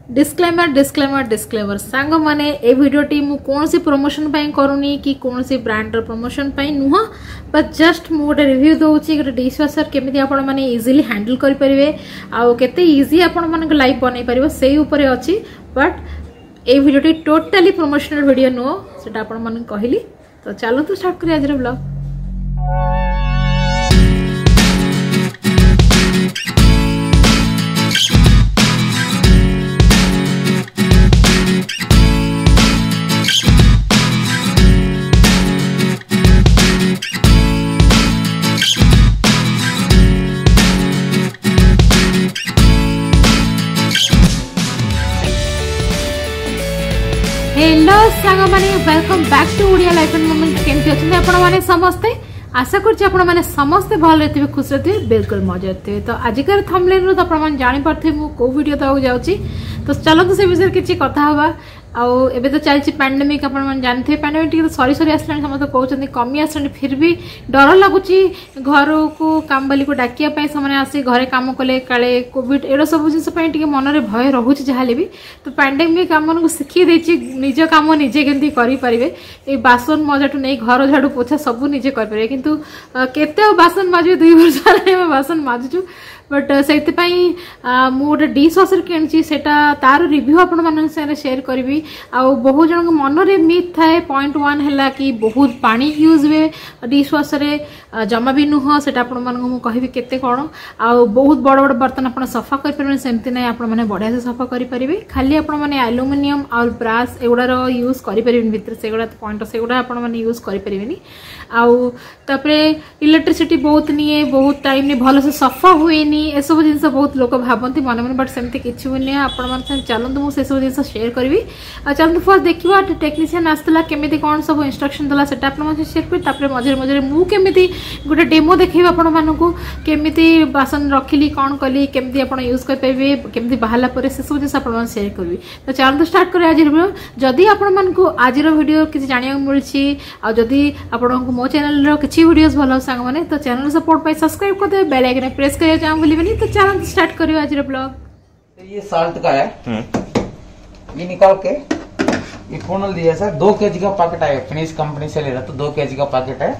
Disclaimer disclaimer disclaimer सांग माने ए वीडियोटी मु कौन सी प्रमोशन पाई करूनी कि कौन सी ब्रांड प्रमोशन पाई नुह बट जस्ट मु गोटे रिव्यू दउची गोटे डिशवाशर केमिति आपण माने इजीली हैंडल करि परिवे आ केते इजी आपण माने लाइफ बनै परिबो सेही ऊपर अछि बट ए वीडियोटी टोटली प्रमोशनल वीडियो नो सेटा आपण माने कहली तो चलो तो स्टार्ट करिया आज रे ब्लॉग। हेलो सांग माने welcome back to Odia life and moments केमती अछन आपण माने समस्ते आशा करछि आपण माने समस्ते भल रहथिबे खुश रहथिबे बिल्कुल मजा रहथिबे। तो आजिकर थंबनेल रो आपण माने जानि परथे मु को वीडियो दउ जाउची तो चलो तो से विषय किछि कथा हवा आउ एबे तो चलछि पैंडेमिक आपण माने जानथे पैंडेमिक टिके सॉरी सॉरी आसलानी समस्त कहउछन कमी आसलानी फिर भी डर लागुची घर को काम वाली को डाकिया पय समने आसी घरे काम कले काले कोविड एडो सब जिंस पय टिके मन रे भय रहउची जहाले भी तो पैंडेमिक हमन को सिखी देछि निज काम निजे केंती करि परिबे ए बासन मजाटू नै घर झाड़ू पोछा सब निजे कर परिबे किंतु केते बासन माजु 2 वर्ष रे बासन माजु बट से मु गोटे डिश वाशर किणी से तार रिव्यू आपण मान शेयर करी आ बहुत जन मन रे मिथ थाए पॉइंट 1 है कि बहुत पानी यूज हुए डिश वाशर जमा भी नुह से कहबी केते कौन आ बहुत बड़ बड़ बर्तन आप सफा करें सेमती ना आप बढ़िया से सफा करेंगे खाली आप एल्युमिनियम और ब्रास एगुड़ार यूज करें भितर से पॉइंट से आप यूज करें आउे इलेक्ट्रिसिटी बहुत निए बहुत टाइम नहीं भल से सफा हुए ए सब जिन बहुत लोग भावती मन मन बट सेमती किसी भी नहीं आपण चलते मुझे सब जिन शेयर करी चलते फर्स्ट देखा टेक्नीशियन आसला केमी कौन सब इंस्ट्रक्शन देला सेटा आपण शेयर करी मझे मझे मुझे गोटे डेमो देखिए आपण मानू केमी बासन रखिली कौन कली केमी आप यूज करेंगे केमी बाहर पर से सब जिन आप शेयर करी तो चलते स्टार्ट करें आज वीडियो जदि आपण आज वीडियो किसी जाना मिली आदि आपण मो चैनल किसी वीडियोस भल सांग माने तो चैनल सपोर्ट पाई सब्सक्राइब कर दे बेल आइकन प्रेस करिया चाहूं भूलिबेनी तो चैनल स्टार्ट करियो आज रे ब्लॉग। ये साल्ट का है ये निकाल के ये फुनल दिया सर 2 केजी का पैकेट है फिनिश कंपनी से ले रहा तो 2 केजी का पैकेट है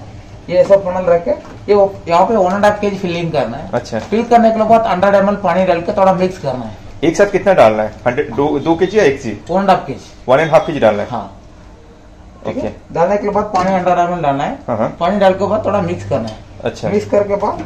ये ऐसा फुनल रख के ये यहाँ पे 1.5 केजी फिलिंग करना है। अच्छा फिल करने के बाद 100 ml पानी डाल के थोड़ा मिक्स करना है। एक साथ कितना डालना है 2 केजी या 1 केजी 1.5 केजी 1.5 केजी डालना है। हाँ ठीक है डालने के बाद पानी 100 ml डालना है। पानी डाल के बाद थोड़ा मिक्स करना है। अच्छा मिक्स करके बाद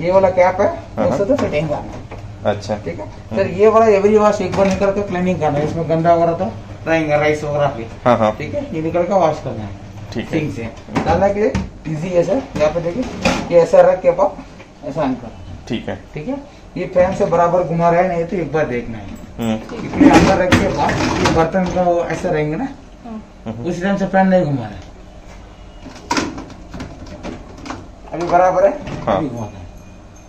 ये वाला कैप है उससे तो फिटिंग करना है। अच्छा ठीक है सर ये वाला एवरी वॉश एक बार निकल के क्लीनिंग करना है इसमें गंदा वगैरह तो रहेगा राइस वगैरह भी। हाँ ठीक है ये निकल के वॉश करना है। ठीक है सिंक से डालने के लिए इजी है सर यहाँ पे देखिए ये ऐसा रख के आप ऐसा ऑन करना। ठीक है ये फैन से बराबर घुमा रहा है नहीं तो एक बार देखना है इसलिए अंदर रख के बाद ये बर्तन का ऐसा रहेंगे ना उस टाइम से फैन नहीं घुमा रहा है अभी बराबर है। हाँ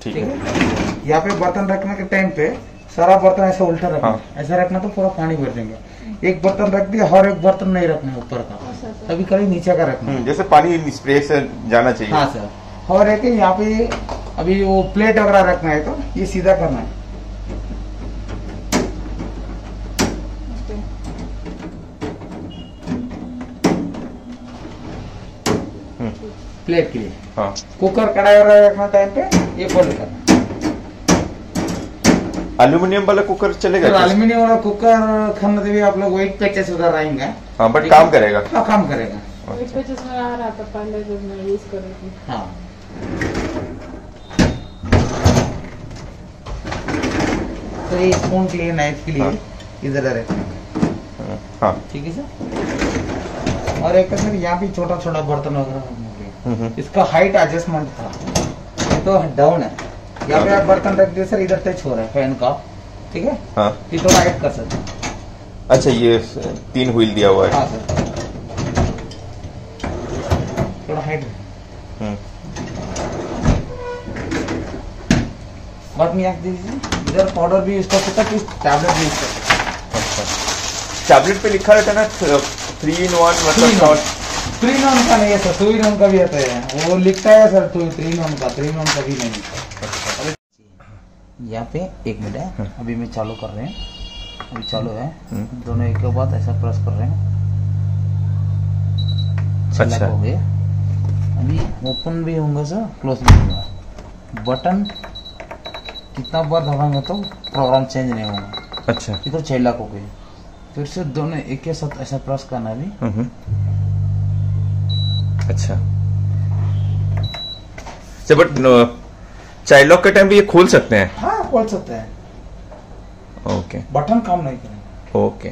ठीक है यहाँ पे बर्तन रखने के टाइम पे सारा बर्तन ऐसा उल्टा रखना। हाँ। ऐसा रखना तो पूरा पानी भर देंगे एक बर्तन रख दिया हर एक बर्तन नहीं रखना है ऊपर का अभी कभी नीचे का रखना जैसे पानी स्प्रे से जाना चाहिए। हाँ सर और एक यहाँ पे अभी वो प्लेट वगैरह रखना है तो ये सीधा करना है प्लेट के लिए। हाँ कुकर कढ़ाई वगैरह रखना टाइम पे ये फोल्ड करना। एल्युमिनियम वाला कुकर चलेगा? तो एल्युमिनियम वाला कुकर खाना भी आप लोग वेट पैचेस उधर रहेंगे। हाँ बट काम करेगा। हाँ काम करेगा। वेट पैचेस में आ रहा था पहले जब मैं यूज कर रही थी। हाँ तो ये स्पून के लिए नाइफ के लिए। हाँ। इधर रखना। हाँ ठीक है सर और एक सर यहाँ पे छोटा छोटा बर्तन वगैरह इसका हाइट एडजस्टमेंट था तो डाउन है यहाँ पे आप बर्तन रख दिए सर इधर टच हो रहा है फैन का। ठीक है हाँ ये थोड़ा हाइट कर सकते। अच्छा ये 3 व्हील दिया हुआ है। हाँ सर थोड़ा हाइट बट नहीं रख दीजिए इधर पाउडर भी यूज कर सकता है टैबलेट भी यूज कर सकता। अच्छा टैबलेट पे लिखा रहता है ना 3 in 1 मतलब 3 in 1 का नहीं है सर 2 in 1 का भी आता है वो लिखता है सर 3 in 1 का 3 in 1 का भी नहीं। यहाँ पे 1 मिनट है अभी मैं चालू कर रहे हैं। अभी चालू है, दोनों एक के बाद ऐसा प्रेस कर रहे हैं। अच्छा हो गया। अभी ओपन भी होंगे सर, क्लोज भी होगा। बटन कितना बार दबाएंगे तो प्रोग्राम चेंज नहीं होगा। अच्छा, इधर 6 लाख हो गए। फिर से दोनों एक के साथ ऐसा प्रेस करना भी। अच्छा, बट चाइल्ड लॉक के टाइम भी ये खोल सकते हैं? हाँ, खोल सकते हैं। ओके, बटन काम नहीं करेंगे। ओके,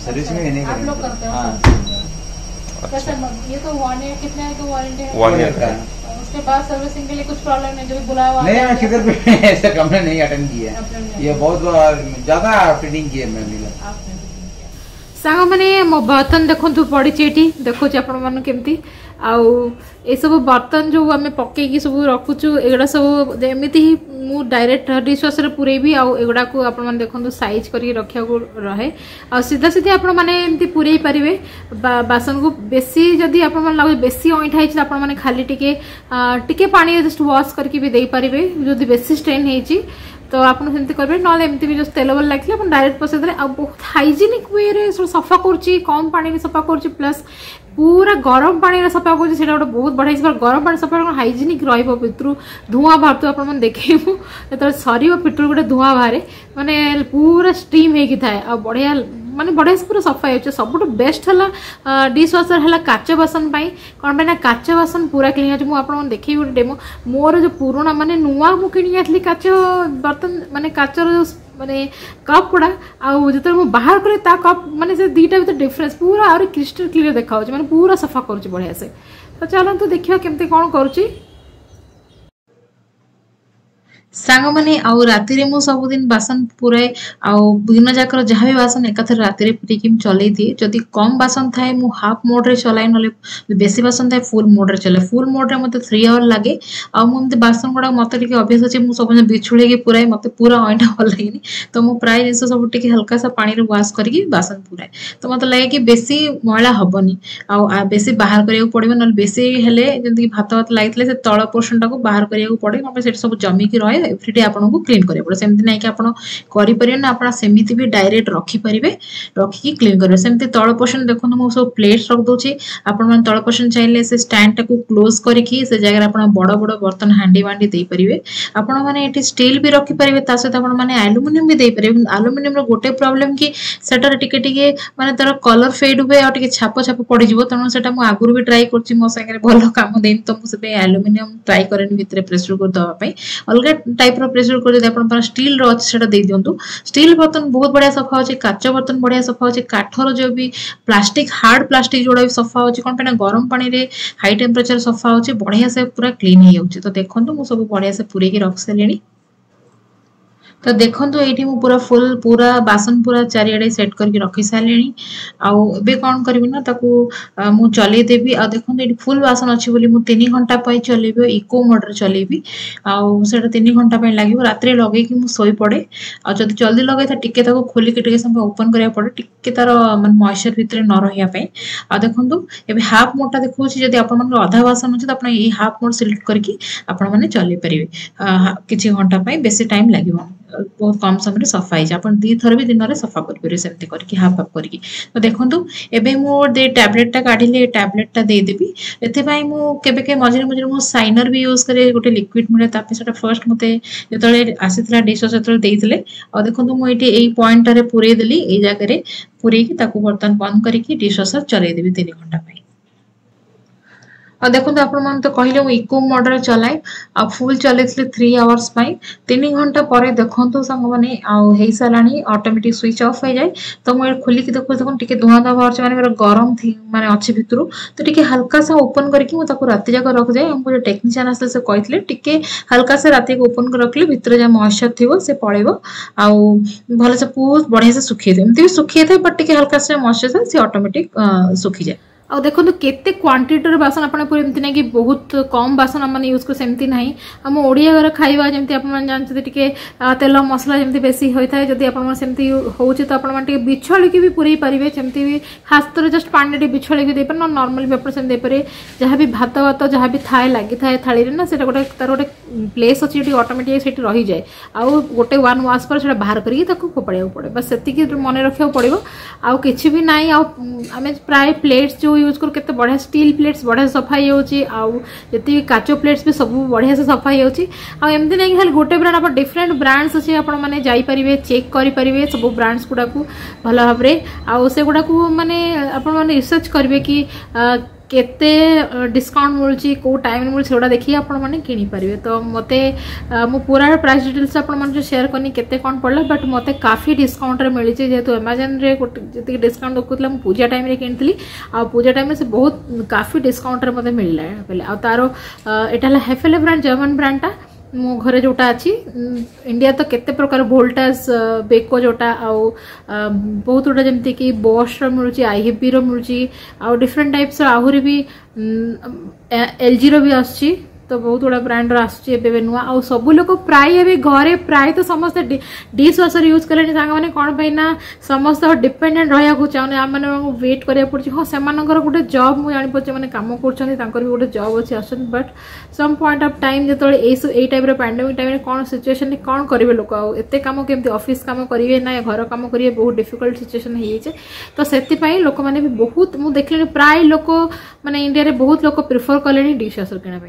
सर्विस में नहीं आप लोग करते हो? हाँ। कैसे ये तो 1 ईयर, कितने का वारंटी है? 1 ईयर का। उसके बाद सर्विसिंग के लिए कुछ प्रॉब्लम नहीं? जो भी बुलाया हुआ नहीं, मैं किधर भी ऐसा कंपनी नहीं अटेंड किया है। ये बहुत ज्यादा फिटिंग किए मैं भी। सांग मैंने मो बर्तन देखु पड़ी देखो आपण मन केमती आउ ए सब बर्तन जो आम पकईकी सब रखुचु एगुड़ा सब एमती ही मु डायरेक्ट डिशवाशर पुरेबी आउगुड़ा को आपण देखो साइज करके रखा रहे आ सीधा सीधा आपण मैंने एमती पुरई पारे बासन को बेसी जदि आपण लगे बेसी अईठा है आपण मैंने खाली टिके पानी जस्ट वॉश करके भी दे पारे जदि बेसी स्ट्रेन होती तो आपन सेमती करबे ना एमती भी जो तेल बल लगे आप डायरेक्ट पसंद बहुत हाइजेनिक वे रे सफा कर कम पानी सफा कर प्लस पूरा गरम पानी सफा कर बहुत बढ़िया गरम पानी सफा हाइजेनिक रु धुआं बाहर आप देखू जो सर पिटू गोटे धुआं बाहर माने पूरा स्टीम होगी थाए बढ़िया माने बढ़िया से पूरा सफा हो सब बेस्ट है डिशवाशर है काच बासन कौन पे काच बासन पूरा क्लीन अच्छे मुझे देखी गोटे डेमो मोर जो पुराना माने नुआ मु किणी काच बर्तन माने काचर माने कप गुड़ा जो बाहर कले कप माने से दीटा भीतर डिफरेंस पूरा और क्रिस्टल क्लियर देखा माने पूरा सफा कर बढ़िया से। तो चलतु देखिए केमती कौन करुच्ची सांग मैंने आउ राति मु सबुदिन बासन पुराए दिन जाक जहाँ भी बासन एकाथर राति पुरीकी चलई दिए जदि कम बासन थाए मु हाफ मोड रे चलाए ना बेसी बासन थाए फुल मोड रे चलाए फुल मोड रे मते 3 आवर लगे आमती बासन गुड़ा मत अभ्यास अच्छे मुझे सब बिछुड़े पुराए मत पूरा अईटा भल लगे तो मु प्राय जिन सब हल्का सा पानी वाश करके बासन पुराए तो मत लगे कि बेसी मैला हेनी बेसी बाहर करा पड़ो ना बेसी हेले जमी भात भात लगे से तल पोर्शन टाक बाहर करा पड़े ना सब जमिकी रहे एवरीडे आपको क्लीन करें पड़े सेमती ना कि आपरे ना आप सेमती भी डायरेक्ट रखिपारे रखिकी क्लीन करेंगे सेमती तल पोर्शन देखो मुझे सब प्लेट्स रखदे आपण तल पोर्शन चाहिए से स्टैंड टाक क्लोज करके से जगह आप बड़ बड़ बर्तन हांडी वांडी दे पारे आपण मैंने स्टील भी रखिपारे सहित एल्युमिनियम भी दे पारे एल्युमिनियम गोटे प्रॉब्लम कि सेटार टिके टिके माने तार कलर फेड हुए और टिके छाप छाप पड़ जाए तेणु से आगुरी भी ट्राई कर मो सागे भल काम देनी तो मुझे एल्युमिनियम ट्राई करें भितर प्रेसर कुकर दवाई अलग टाइप प्रेसर कुकर स्टील अच्छे दे दिंतु स्टील बर्तन बहुत बढ़िया सफा हो काच बर्तन बढ़िया सफा हो काठर जो भी प्लास्टिक हार्ड प्लास्टिक जोड़ा भी सफा हो कौन पे गरम पानी रे हाई टेम्परेचर सफा हो बढ़िया से पूरा क्लीन हो जाए तो देखो मुझे सब बढ़िया से पूरेकी रख सारे तो देखो ये पूरा फुल पूरा बासन पूरा चारिआडे सेट करके रखी सारे आबे कौन करी ना मु चलई देवी आ देखो ये फुल बासन अच्छी बोली मु 3 घंटा चलेबी इको मोड चलेबी आटा 3 घंटा लगे रात लगे कि सोई पड़े आदि जल्दी लगे टिके खोलिक टे समय ओपन करा पड़े टिके तार मान मॉइस्चर भितर न रही आ देखो ये हाफ मोडा देखो जब आप अधा बासन अच्छे तो ये हाफ मोड सिलेक्ट करके आपण मैंने चलई पारे किसी घंटा बेसी टाइम लगे बहुत कम समय सफा हो दी थर भी दिन में सफा करेंगे सेमती करके हाफ हाफ करके तो देखो एबे मुझे टैबलेटा काढ़ी टैबलेटा देदेवी एपाई मुझे मझे मझे मो साइनर भी यूज करे गोटे लिक्विड मिले फर्स्ट मत जो आसी डिशवाशर देते देखो मुझे पॉइंट पूरे देली ये जगह पूरेकी बर्तन बंद करके डिशवाशर चलईदेवी 3 घंटा। और देखो आपण तो कहले इको मोड चलाए आ फुल चलते 3 आवर्स 3 घंटा पर देखो सांग मैंने सारा ऑटोमेटिक स्विच ऑफ हो जाए तो मुझे खोलिक देखो टे धुआं धुआं बाहर माने गरम माने अच्छे भितर तो टे हल्का सा ओपन करके रात जाक रख जाए हमको जो टेक्नीशियन आसले से कहते टे हल्का से रात ओपन कर रखिले भितर जहाँ मॉइस्चर थी से पड़ेगा आल से बहुत बढ़िया से सुखी एमती भी सुखी था बट टे हल्का से मॉइस्चर से ऑटोमेटिक सुखी जाए आ देखो केते क्वांटिटी बासन आपण एमती ना कि बहुत कम बासन मैंने यूज कर सेमती ना आम ओडिया घर खाଇବା जमी आप जानते टे तेल मसला जमी बेसी होता है जदि आपमती हो तो आपटे बिछड़ी भी पूरे पारे जमी भी हाथ जस्ट पानी बिछड़ी भी देपर ना नॉर्मल पेपर से देपर जहाँ भी भात भात जहाँ भी थाए लगी थाए थाली ना से गोटे तार गोटे प्लेस अच्छी ऑटोमेटिक से रही जाए आउ गोटे वन वाश पर बाहर करके फोपाड़ा पड़े बस से मन रखा पड़ो आउ कि भी ना आम प्राय प्लेट्स जो यूज करूँ केते बढ़िया स्टील प्लेट्स बढ़िया सफा होती काच प्लेट्स भी सब बढ़िया से सफा होमती नहीं खाली गोटे ब्रांड आप डिफरेंट ब्रांड्स अच्छे आपने जापरेंगे चेक करेंगे सब ब्रांड्स गुड़ा भल भाव में से गुड़ा माने आपने रिसर्च करेंगे कि केते डिस्काउंट मिलूँ कौ टाइम मिलूँ देखिए आपने किनीपारे तो मत मु पूरा प्राइस डिटेल्स आपको शेयर करनी केते कौन पड़ा बट मत काफी डिस्काउंट मिली जेहेतु अमेजन रे जी डिस्काउंट देखुला पूजा टाइम रे किनी आ पूजा टाइम से बहुत काफी डिस्काउंट रे मते मिलला आ तारो एटा हेफेले ब्रांड जर्मन ब्रांडटा मो घरे जोटा अच्छी इंडिया तो केते प्रकार वोल्टास बेको जोटा आउ बहुत गुड़ा जमती कि बॉश मिलूँ आईहेपी मिलूँ आउ डिफरेंट टाइप्स आहरी भी एलजी रो भी आछी तो बहुत गुड़ा ब्रांड आसुचे नुआ आ सब लोग प्राय घरे प्राय तो समस्त डिश वाशर यूज कले मैंने कौन पाई समस्त डिपेंडेंट रहा चाहूँ आम वेट करा पड़े हाँ से गोटे जॉब मुझे जापारे मैंने कम कर गोटे जॉब अच्छी आस but some point of time जो ये टाइप पैंडेमिक टाइम कौन सिचुएशन कौन करेंगे लोक आते कम केमती ऑफिस कम करेंगे ना घर कम करेंगे बहुत डिफिकल्ट सिचुएशन हो तो से लोक मैंने भी बहुत मुझे देखने प्राय लोक माने इंडिया रे बहुत लोक प्रिफर कले डिश वाशर किना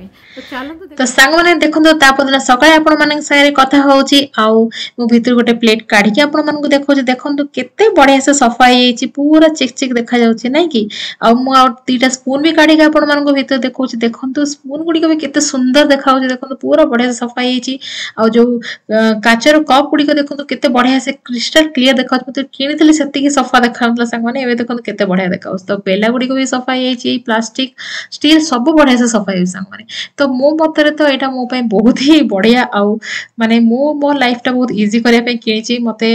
तो सांग मैंने देखो तापदिन सकाଳେ आपण मान सारे कथा होची आउ मु भीतर गोटे प्लेट काढ़ी के आपण मान को देखो देखंतु केते बढ़िया से सफा हेची पूरा चिक चिक देखा जाउची नै कि आउ मु आ तीटा स्पून भी काढ़ी के आपण मान को भीतर देखोची देखंतु स्पून गुडी के भी केते सुंदर देखा होची देखंतु पूरा बढ़िया से सफा हेची आउ जो काचर कप गुडी को देखंतु केते बढ़िया से क्रिस्टल क्लियर देखा तो किनितले सेति की सफा देखाउतला सांग माने एबे देखंतु केते बढ़िया देखाउस तो पेला गुडी को भी सफा हेची प्लास्टिक स्टील सब बढ़िया से सफा हेची सांग माने तो मो मतरे तो एटा मो पई बहुत ही बढ़िया आउ माने मो लाइफ टा बहुत इजी करिया पे किछि मते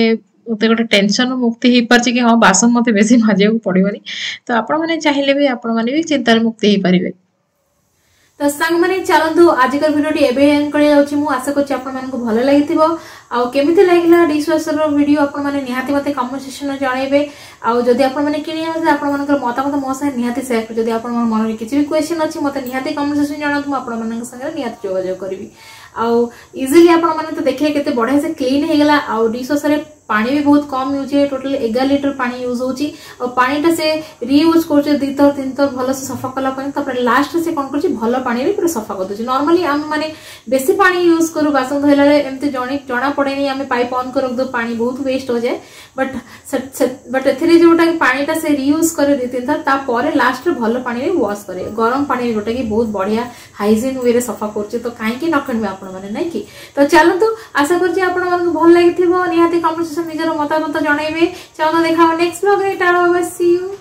गोटे टेंशन मुक्ति हो पारे कि हाँ बासन मत बेसी माजिया पड़ोनी तो आपण मैंने चाहिए भी आपण मैंने भी चिंतार मुक्ति हो पारे तो सांग मैंने चलतु आजिकल भिडियो एवं कर आशा कर भल लगी केमी लगे डिश वाशर वीडियो आपण मैंने निहाती मत कमेंट सेक्शन में जनइबे आदि आपने कि मतामत मो साथ निहाती सेयार कर जब मन में किसी भी क्वेश्चन अच्छी मत निहाती कमेंट सेक्शन जनातु आपंगे निहाती जोगाजोग करी आउ इजिली आपण मैंने तो देखिए केते बढ़िया से क्लीन हो गला आउ डिश वाशर पानी भी बहुत कम यूज है टोटल 11 लीटर पानी यूज होची और पानीटा से रीयूज कर 2 थर 3 थर भल से सफा कला लास्ट से कौन कर भल पानी पूरा सफा कर दूसरी नॉर्मली आम मैंने बेसी पानी यूज करूँ बासन धोला एमती जना पड़े आम पाइप ऑन कर दो पानी बहुत वेस्ट हो जाए बट ए जोटा पानीटा से रीयूज करे 2-3 थर तापर लास्ट भल पानी वॉश करे गरम पानी जोटा कि बहुत बढ़िया हाइजीन वे सफा कर तो कहीं न किणवे आपण मैंने नहीं कि तो चलतु आशा कर भल लगी निहाती कमेंट निजर मतामत जनइबे चलो देखा नेक्स्ट ब्लॉग रे tata bye bye see you.